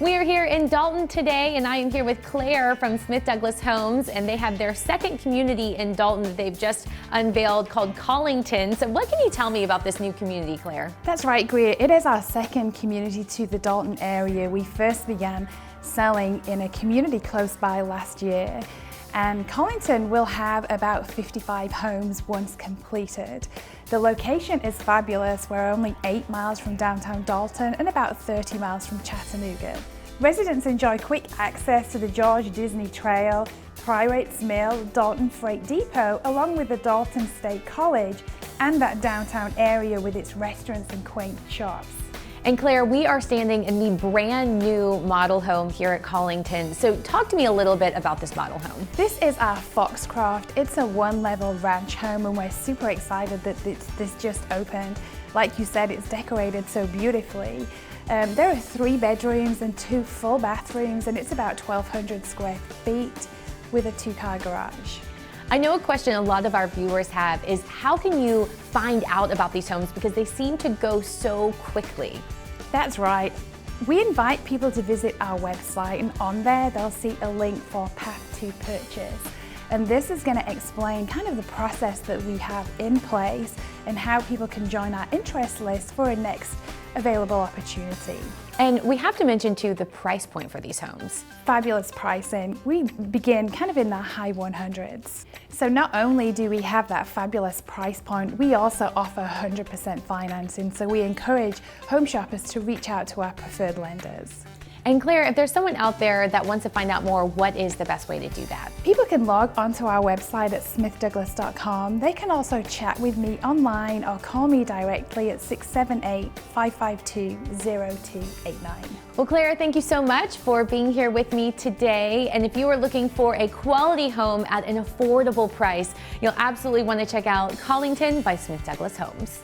We are here in Dalton today, and I am here with Claire from Smith Douglas Homes, and they have their second community in Dalton that they've just unveiled called Collington. So what can you tell me about this new community, Claire? That's right, Greer. It is our second community to the Dalton area. We first began selling in a community close by last year, and Collington will have about 55 homes once completed. The location is fabulous. We're only 8 miles from downtown Dalton and about 30 miles from Chattanooga. Residents enjoy quick access to the George Disney Trail, Prater's Mill, Dalton Freight Depot, along with the Dalton State College and that downtown area with its restaurants and quaint shops. And Claire, we are standing in the brand new model home here at Collington. So talk to me a little bit about this model home. This is our Foxcroft. It's a one-level ranch home, and we're super excited that this just opened. Like you said, it's decorated so beautifully. There are 3 bedrooms and 2 full bathrooms, and it's about 1,200 square feet with a 2-car garage. I know a question a lot of our viewers have is how can you find out about these homes because they seem to go so quickly? That's right. We invite people to visit our website, and on there they'll see a link for Path to Purchase. And this is going to explain kind of the process that we have in place and how people can join our interest list for a next available opportunity. And we have to mention too the price point for these homes. Fabulous pricing. We begin kind of in the high 100s. So not only do we have that fabulous price point, we also offer 100% financing. So we encourage home shoppers to reach out to our preferred lenders. And Claire, if there's someone out there that wants to find out more, what is the best way to do that? People can log onto our website at smithdouglas.com. They can also chat with me online or call me directly at 678-552-0289. Well, Claire, thank you so much for being here with me today. And if you are looking for a quality home at an affordable price, you'll absolutely want to check out Collington by Smith Douglas Homes.